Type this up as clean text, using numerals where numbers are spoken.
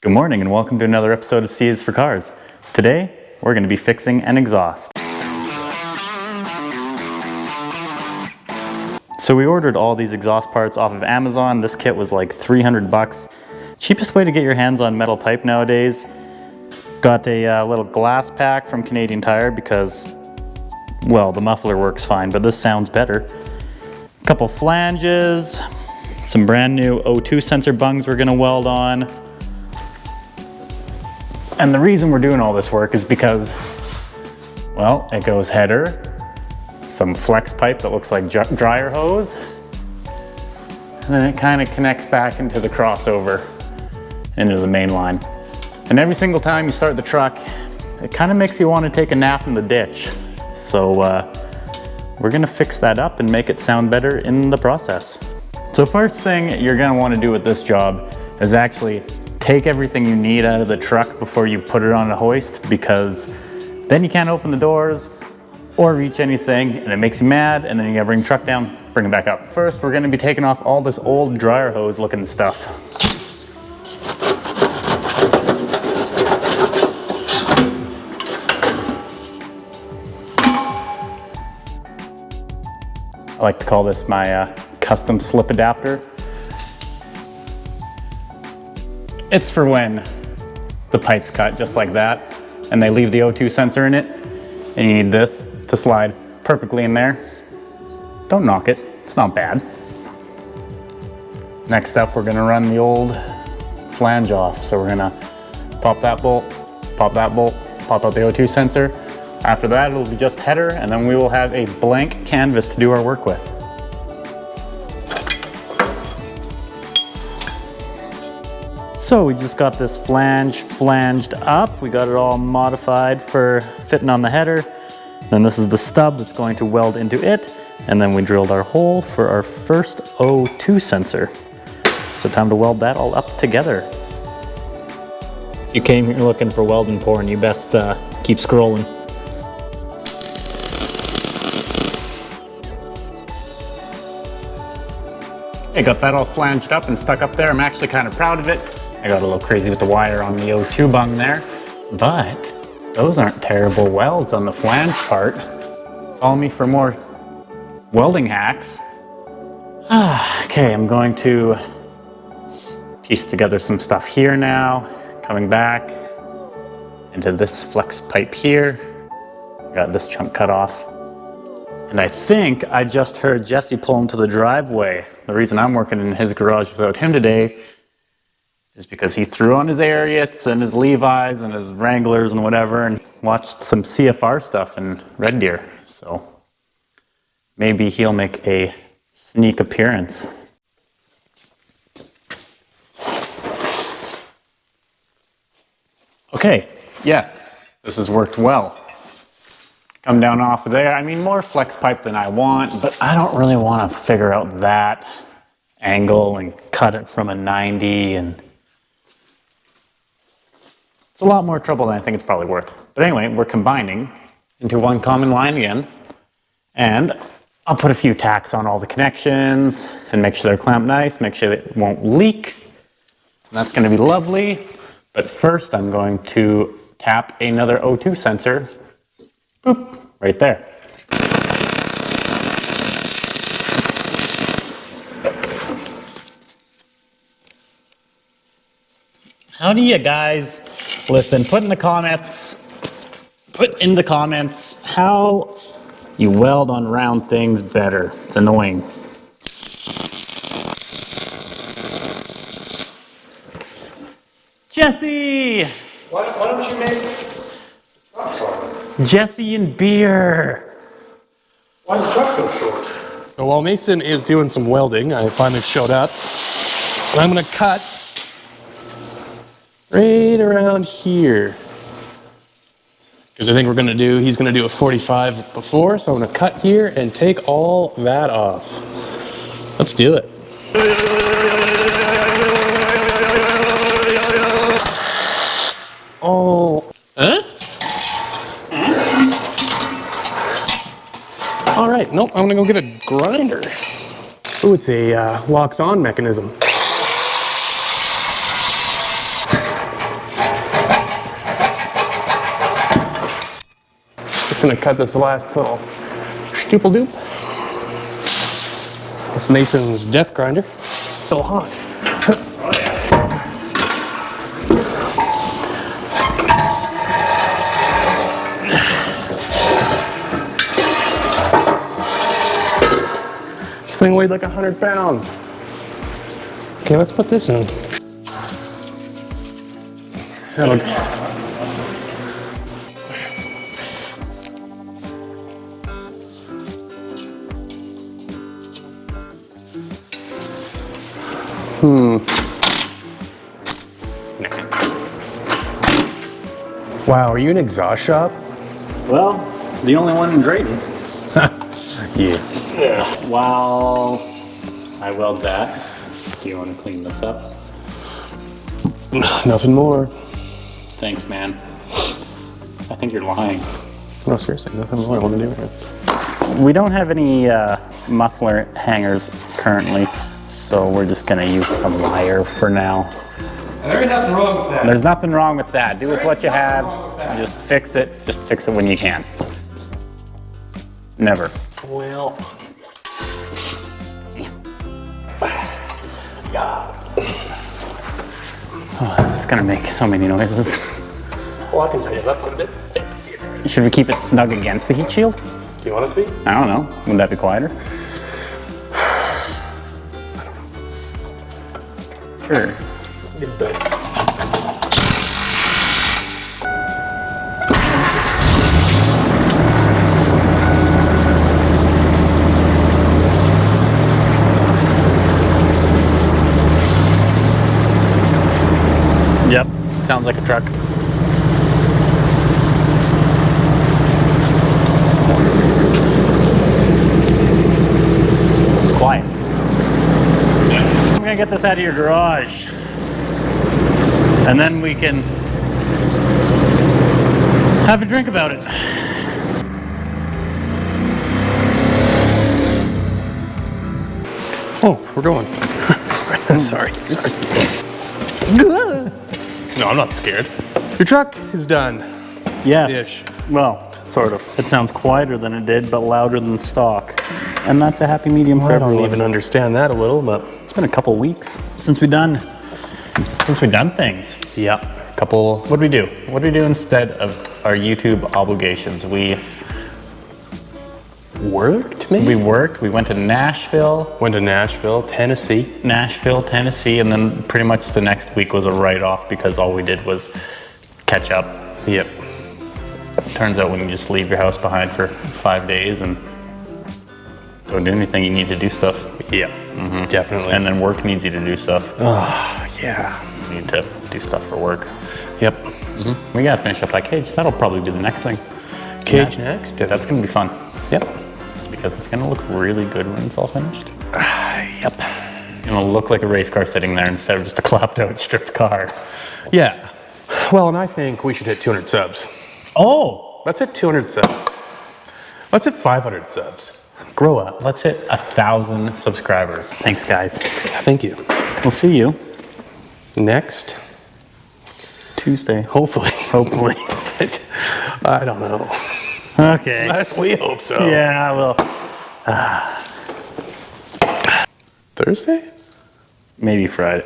Good morning and welcome to another episode of C is for Cars. Today, we're going to be fixing an exhaust. So we ordered all these exhaust parts off of Amazon. This kit was like 300 bucks. Cheapest way to get your hands on metal pipe nowadays. Got a little Glasspack from Canadian Tire because, well, the muffler works fine, but this sounds better. A couple flanges, some brand new O2 sensor bungs we're going to weld on. And the reason we're doing all this work is because, well, it goes header, some flex pipe that looks like dryer hose, and then it kind of connects back into the crossover, into the main line. And every single time you start the truck, it kind of makes you want to take a nap in the ditch. So we're gonna fix that up and make it sound better in the process. So first thing you're gonna want to do with this job is actually take everything you need out of the truck before you put it on a hoist, because then you can't open the doors or reach anything and it makes you mad, and then you gotta bring the truck down, bring it back up. First, we're gonna be taking off all this old dryer hose looking stuff. I like to call this my custom slip adapter. It's for when the pipe's cut just like that and they leave the O2 sensor in it and you need this to slide perfectly in there. Don't knock it, it's not bad. Next up, we're gonna run the old flange off. So we're gonna pop that bolt, pop that bolt, pop out the O2 sensor. After that, it'll be just header, and then we will have a blank canvas to do our work with. So we just got this flange flanged up. We got it all modified for fitting on the header. Then this is the stub that's going to weld into it. And then we drilled our hole for our first O2 sensor. So time to weld that all up together. If you came here looking for welding porn, you best keep scrolling. I got that all flanged up and stuck up there. I'm actually kind of proud of it. I got a little crazy with the wire on the O2 bung there, but those aren't terrible welds on the flange part. Follow me for more welding hacks. Okay, I'm going to piece together some stuff here now, coming back into this flex pipe here. Got this chunk cut off. And I think I just heard Jesse pull into the driveway. The reason I'm working in his garage without him today is because he threw on his Ariats and his Levi's and his Wranglers and whatever and watched some CFR stuff in Red Deer. So maybe he'll make a sneak appearance. Okay, yes, this has worked well. Come down off of there. I mean, more flex pipe than I want, but I don't really want to figure out that angle and cut it from a 90, and it's a lot more trouble than I think it's probably worth. But anyway, we're combining into one common line again, and I'll put a few tacks on all the connections and make sure they're clamped nice, make sure it won't leak. And that's going to be lovely. But first, I'm going to tap another O2 sensor. Boop, right there. How do you guys, listen, put in the comments how you weld on round things better. It's annoying. Jesse! Why don't you make truck taller? Jesse and beer. Why is the truck so short? So while Mason is doing some welding, I finally showed up. And I'm gonna cut right around here. Because I think he's gonna do a 45 before, so I'm gonna cut here and take all that off. Let's do it. Oh, huh? All right, nope, I'm gonna go get a grinder. Oh, it's a locks on mechanism. just gonna cut this last little stupel doop with Nathan's death grinder. Still hot. Oh yeah. This thing weighed like 100 pounds. Okay, let's put this in. That'll... Wow, are you an exhaust shop? Well, the only one in Drayton. Yeah. While I weld that, do you want to clean this up? Nothing more. Thanks, man. I think you're lying. No, seriously, nothing more I want to do here. We don't have any muffler hangers currently, so we're just gonna use some wire for now. And there ain't nothing wrong with that. There's nothing wrong with that. Do with what you have. Just fix it. Just fix it when you can. Never. Well, yeah. Oh, it's gonna make so many noises. Well, I can tell you that quite a bit. Should we keep it snug against the heat shield? Do you want it to be? I don't know. Wouldn't that be quieter? Sure. It does. Yep. Sounds like a truck. It's quiet. I'm gonna get this out of your garage. And then we can have a drink about it. Oh, we're going. Sorry. No, I'm not scared. Your truck is done. Yes. Ish. Well, Sort of. it sounds quieter than it did, but louder than stock. And that's a happy medium for I don't everyone. even understand that a little, but It's been a couple weeks since we've done things. yeah, couple. What do we do? What do we do instead of our YouTube obligations? We Worked, maybe? worked. We went to Nashville, Went to Nashville, Tennessee. Tennessee, and then pretty much the next week was a write-off because all we did was catch up. Yep. Turns out when you just leave your house behind for 5 days and don't do anything, you need to do stuff. Yep. Definitely. And then work needs you to do stuff. yeah. You need to do stuff for work. Yep. We gotta finish up that cage. That'll probably be the next thing. Cage next. That's gonna be fun Yep. because it's gonna look really good when it's all finished. Yep. It's gonna look like a race car sitting there instead of just a clapped out stripped car. Yeah. Well, and I think we should hit 200 subs. Oh, Let's hit 200 subs. Let's hit 500 subs. grow up. Let's hit 1,000 subscribers. Thanks, guys. Thank you. We'll see you Next. Tuesday. Hopefully. Hopefully. I don't know. Okay. We hope so. Yeah, well, Thursday? maybe Friday.